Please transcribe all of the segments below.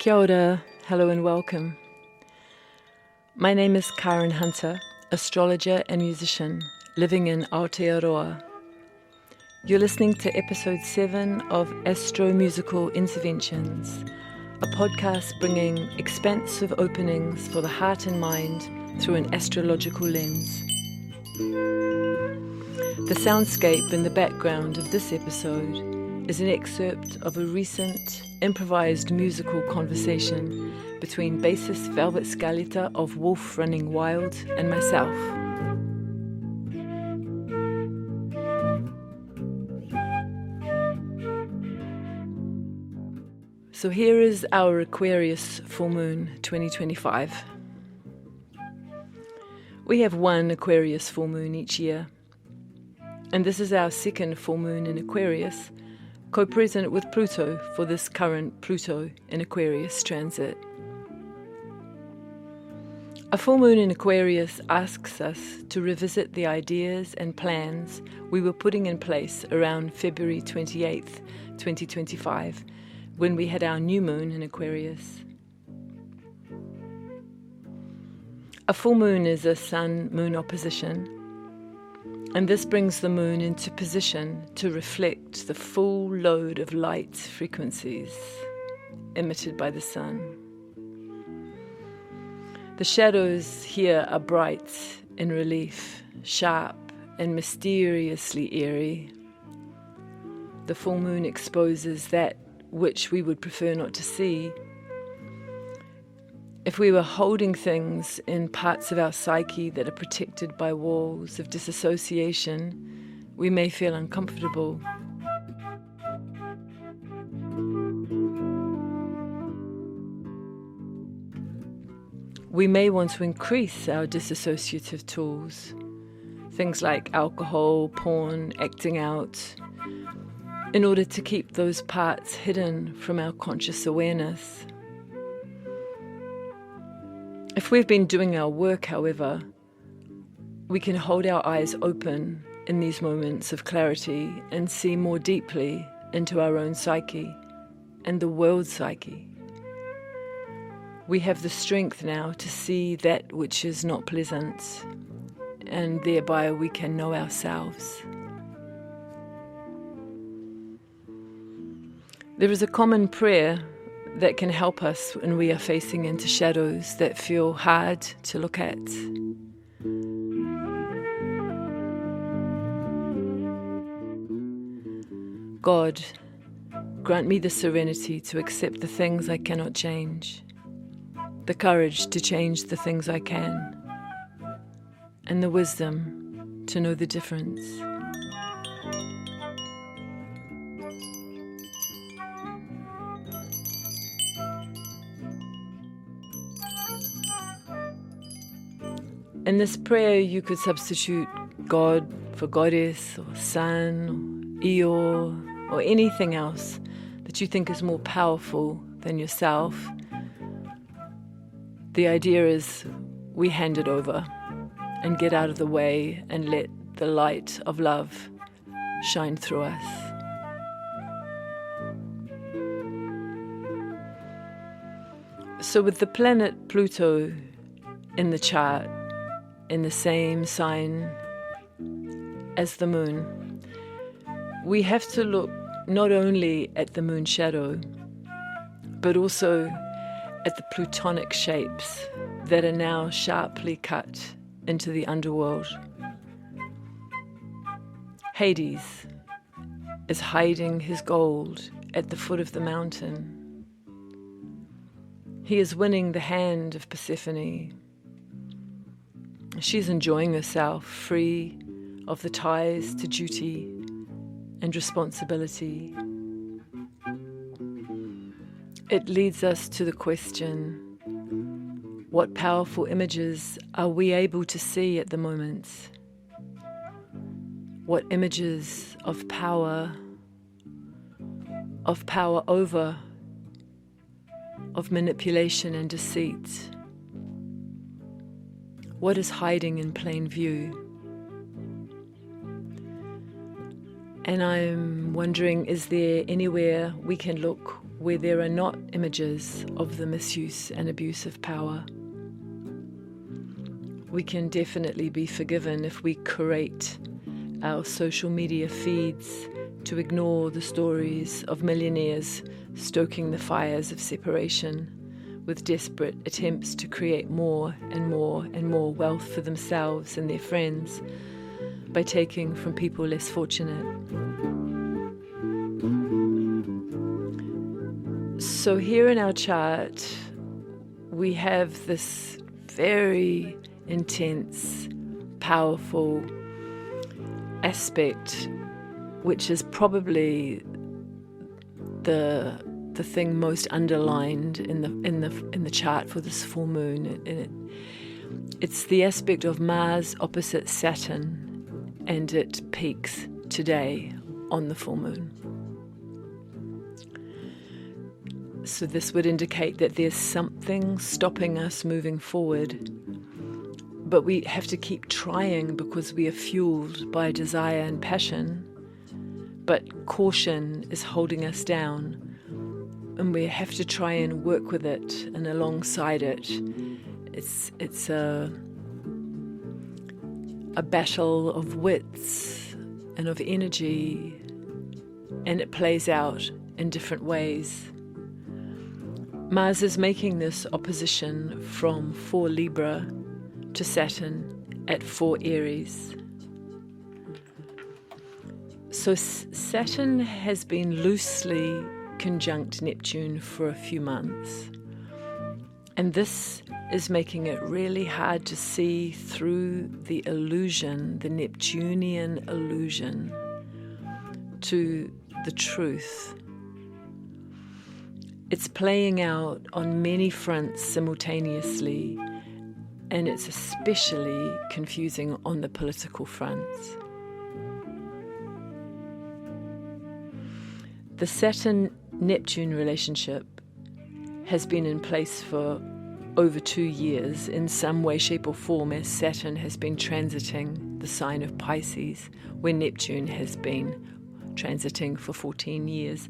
Kia ora, hello and welcome. My name is Karen Hunter, astrologer and musician, living in Aotearoa. You're listening to episode 7 of Astro Musical Interventions, a podcast bringing expansive openings for the heart and mind through an astrological lens. The soundscape in the background of this episode is an excerpt of a recent improvised musical conversation between bassist Velvet Scarletta of Wolf Running Wild and myself. So here is our Aquarius Full Moon 2025. We have one Aquarius Full Moon each year, and this is our second full moon in Aquarius, co-present with Pluto for this current Pluto in Aquarius transit. A full moon in Aquarius asks us to revisit the ideas and plans we were putting in place around February 28th, 2025, when we had our new moon in Aquarius. A full moon is a sun-moon opposition, and this brings the moon into position to reflect the full load of light frequencies emitted by the sun. The shadows here are bright in relief, sharp and mysteriously eerie. The full moon exposes that which we would prefer not to see. If we were holding things in parts of our psyche that are protected by walls of disassociation, we may feel uncomfortable. We may want to increase our disassociative tools, things like alcohol, porn, acting out, in order to keep those parts hidden from our conscious awareness. If we've been doing our work, however, we can hold our eyes open in these moments of clarity and see more deeply into our own psyche and the world's psyche. We have the strength now to see that which is not pleasant, and thereby we can know ourselves. There is a common prayer that can help us when we are facing into shadows that feel hard to look at. God, grant me the serenity to accept the things I cannot change, the courage to change the things I can, and the wisdom to know the difference. In this prayer, you could substitute God for goddess or sun or Eeyore or anything else that you think is more powerful than yourself. The idea is we hand it over and get out of the way and let the light of love shine through us. So with the planet Pluto in the chart, in the same sign as the moon, we have to look not only at the moon shadow, but also at the plutonic shapes that are now sharply cut into the underworld. Hades is hiding his gold at the foot of the mountain. He is winning the hand of Persephone. She's enjoying herself, free of the ties to duty and responsibility. It leads us to the question, what powerful images are we able to see at the moment? What images of power over, of manipulation and deceit? What is hiding in plain view? And I'm wondering, is there anywhere we can look where there are not images of the misuse and abuse of power? We can definitely be forgiven if we curate our social media feeds to ignore the stories of millionaires stoking the fires of separation with desperate attempts to create more and more and more wealth for themselves and their friends by taking from people less fortunate. So here in our chart, we have this very intense, powerful aspect, which is probably the thing most underlined in the chart for this full moon. It's the aspect of Mars opposite Saturn, and it peaks today on the full moon. So this would indicate that there's something stopping us moving forward, but we have to keep trying because we are fueled by desire and passion, but caution is holding us down, and we have to try and work with it and alongside it. It's a battle of wits and of energy, and it plays out in different ways. Mars is making this opposition from 4 Libra to Saturn at 4 Aries. So Saturn has been loosely conjunct Neptune for a few months, and this is making it really hard to see through the illusion, the Neptunian illusion, to the truth. It's playing out on many fronts simultaneously, and it's especially confusing on the political fronts. The Saturn-Neptune relationship has been in place for over 2 years in some way, shape or form, as Saturn has been transiting the sign of Pisces, where Neptune has been transiting for 14 years.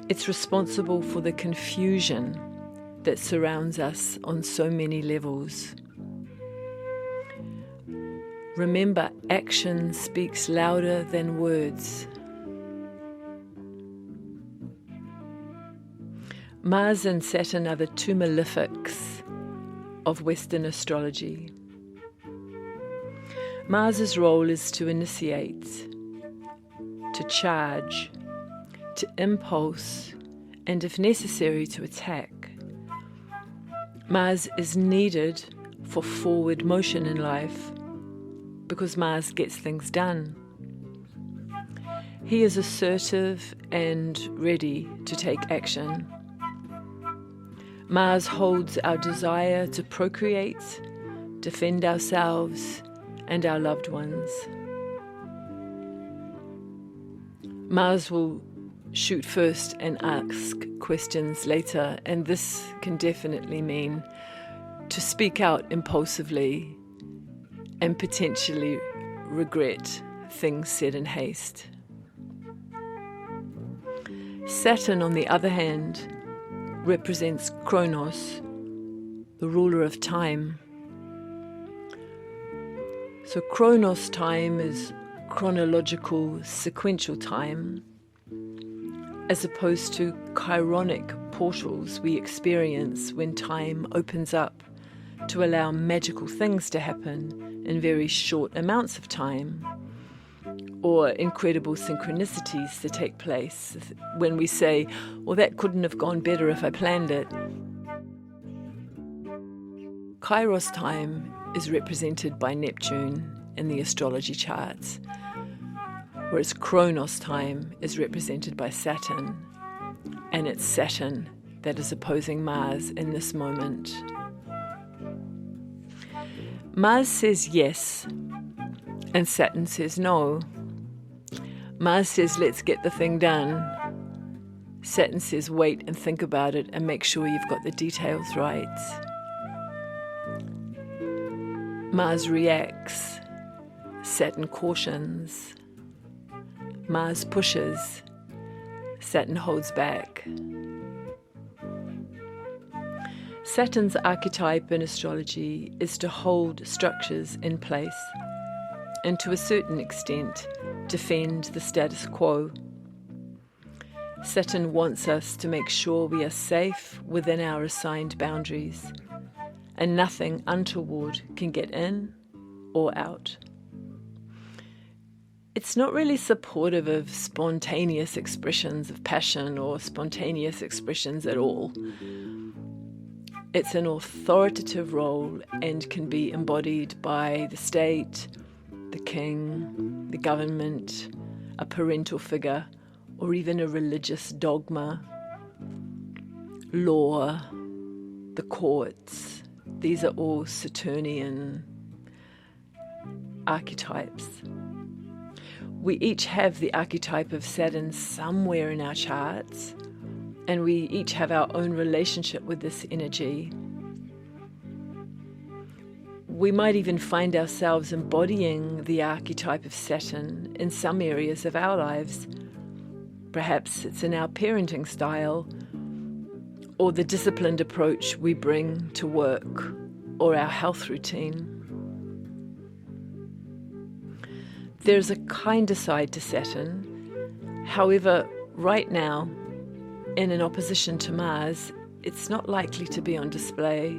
It's responsible for the confusion that surrounds us on so many levels. Remember, action speaks louder than words. Mars and Saturn are the 2 malefics of Western astrology. Mars's role is to initiate, to charge, to impulse, and if necessary, to attack. Mars is needed for forward motion in life because Mars gets things done. He is assertive and ready to take action. Mars holds our desire to procreate, defend ourselves and our loved ones. Mars will shoot first and ask questions later, and this can definitely mean to speak out impulsively and potentially regret things said in haste. Saturn, on the other hand, represents Kronos, the ruler of time. So Kronos time is chronological, sequential time, as opposed to chironic portals we experience when time opens up to allow magical things to happen in very short amounts of time, or incredible synchronicities to take place when we say, well, that couldn't have gone better if I planned it. Kairos time is represented by Neptune in the astrology charts, whereas Kronos time is represented by Saturn, and it's Saturn that is opposing Mars in this moment. Mars says yes, and Saturn says no. Mars says, let's get the thing done. Saturn says, wait and think about it and make sure you've got the details right. Mars reacts. Saturn cautions. Mars pushes, Saturn holds back. Saturn's archetype in astrology is to hold structures in place and to a certain extent defend the status quo. Saturn wants us to make sure we are safe within our assigned boundaries and nothing untoward can get in or out. It's not really supportive of spontaneous expressions of passion or spontaneous expressions at all. It's an authoritative role and can be embodied by the state, the king, the government, a parental figure, or even a religious dogma, law, the courts. These are all Saturnian archetypes. We each have the archetype of Saturn somewhere in our charts, and we each have our own relationship with this energy. We might even find ourselves embodying the archetype of Saturn in some areas of our lives. Perhaps it's in our parenting style, or the disciplined approach we bring to work, or our health routine. There's a kinder side to Saturn. However, right now, in an opposition to Mars, it's not likely to be on display.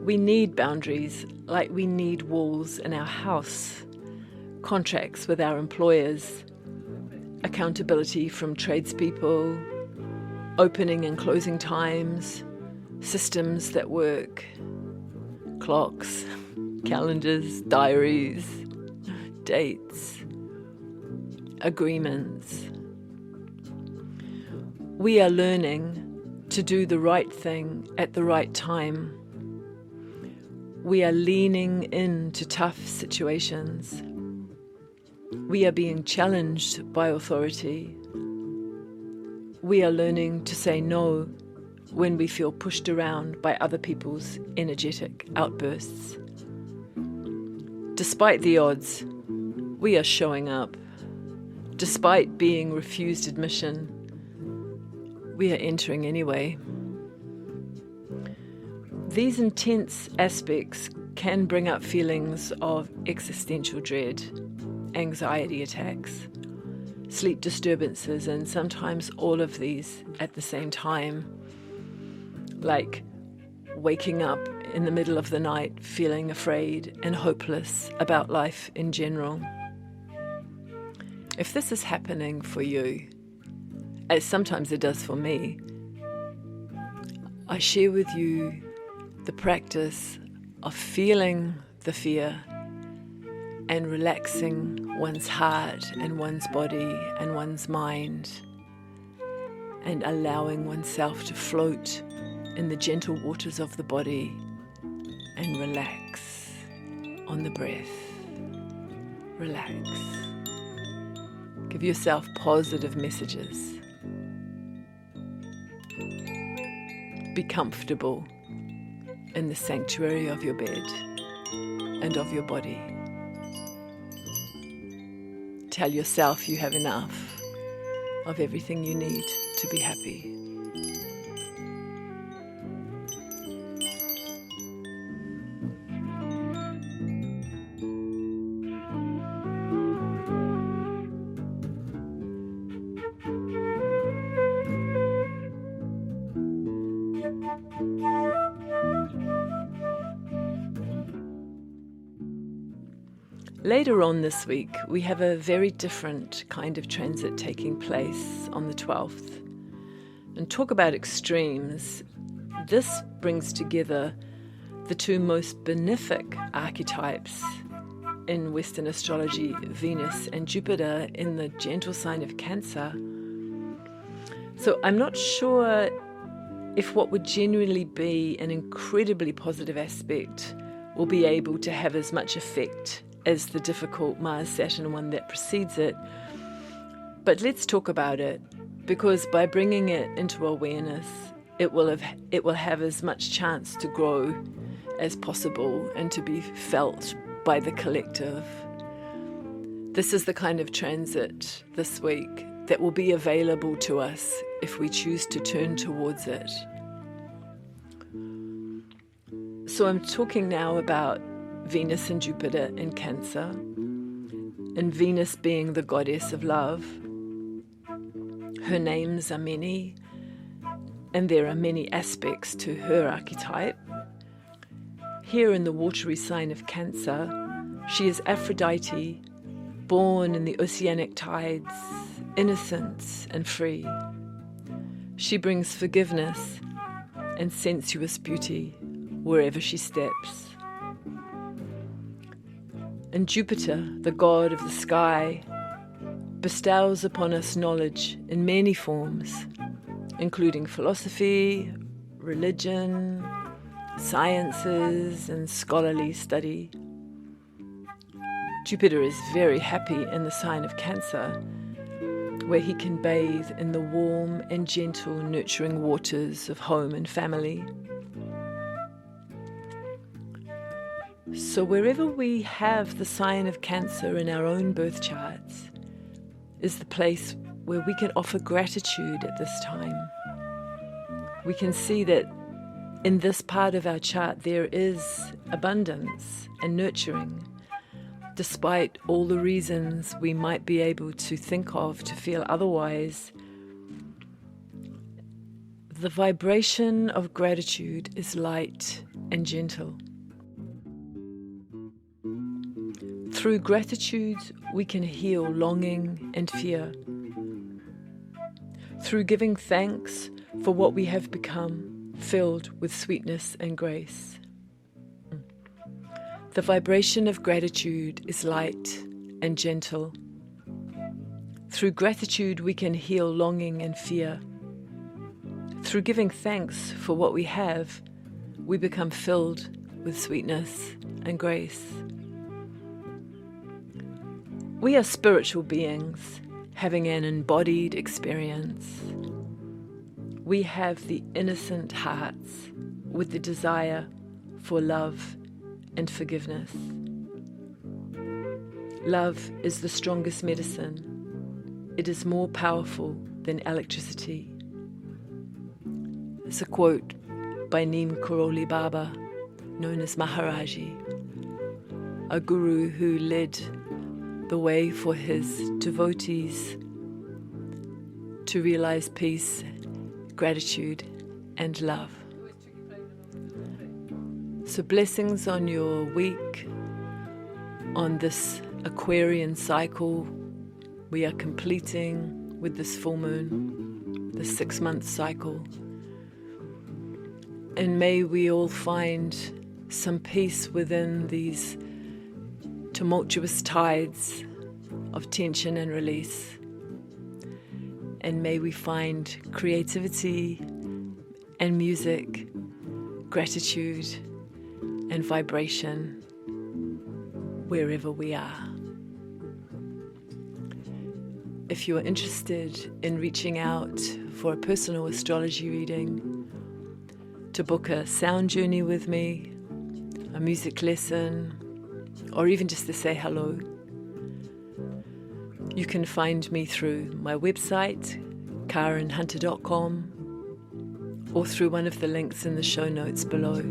We need boundaries, like we need walls in our house, contracts with our employers, accountability from tradespeople, opening and closing times, systems that work, clocks, calendars, diaries, dates, agreements. We are learning to do the right thing at the right time. We are leaning into tough situations. We are being challenged by authority. We are learning to say no when we feel pushed around by other people's energetic outbursts. Despite the odds, we are showing up. Despite being refused admission, we are entering anyway. These intense aspects can bring up feelings of existential dread, anxiety attacks, sleep disturbances, and sometimes all of these at the same time, like waking up in the middle of the night feeling afraid and hopeless about life in general. If this is happening for you, as sometimes it does for me, I share with you the practice of feeling the fear and relaxing one's heart and one's body and one's mind, and allowing oneself to float in the gentle waters of the body and relax on the breath. Relax. Give yourself positive messages. Be comfortable in the sanctuary of your bed and of your body. Tell yourself you have enough of everything you need to be happy. Later on this week, we have a very different kind of transit taking place on the 12th. And talk about extremes. This brings together the two most benefic archetypes in Western astrology, Venus and Jupiter in the gentle sign of Cancer. So I'm not sure if what would genuinely be an incredibly positive aspect will be able to have as much effect as the difficult Mars-Saturn one that precedes it. But let's talk about it, because by bringing it into awareness, it will have as much chance to grow as possible and to be felt by the collective. This is the kind of transit this week that will be available to us if we choose to turn towards it. So I'm talking now about Venus and Jupiter in Cancer, and Venus being the goddess of love. Her names are many, and there are many aspects to her archetype. Here in the watery sign of Cancer, she is Aphrodite, born in the oceanic tides, innocent and free. She brings forgiveness and sensuous beauty wherever she steps. And Jupiter, the god of the sky, bestows upon us knowledge in many forms, including philosophy, religion, sciences, and scholarly study. Jupiter is very happy in the sign of Cancer, where he can bathe in the warm and gentle, nurturing waters of home and family. So wherever we have the sign of Cancer in our own birth charts is the place where we can offer gratitude at this time. We can see that in this part of our chart there is abundance and nurturing, despite all the reasons we might be able to think of to feel otherwise. The vibration of gratitude is light and gentle. Through gratitude, we can heal longing and fear. Through giving thanks for what we have become, filled with sweetness and grace. The vibration of gratitude is light and gentle. Through gratitude, we can heal longing and fear. Through giving thanks for what we have, we become filled with sweetness and grace. We are spiritual beings, having an embodied experience. We have the innocent hearts with the desire for love and forgiveness. Love is the strongest medicine. It is more powerful than electricity. It's a quote by Neem Karoli Baba, known as Maharaji, a guru who led the way for his devotees to realize peace, gratitude, and love. So blessings on your week, on this Aquarian cycle we are completing with this full moon, the 6-month cycle. And may we all find some peace within these tumultuous tides of tension and release. And may we find creativity and music, gratitude and vibration wherever we are. If you are interested in reaching out for a personal astrology reading, to book a sound journey with me, a music lesson, or even just to say hello, you can find me through my website, karenhunter.com, or through one of the links in the show notes below.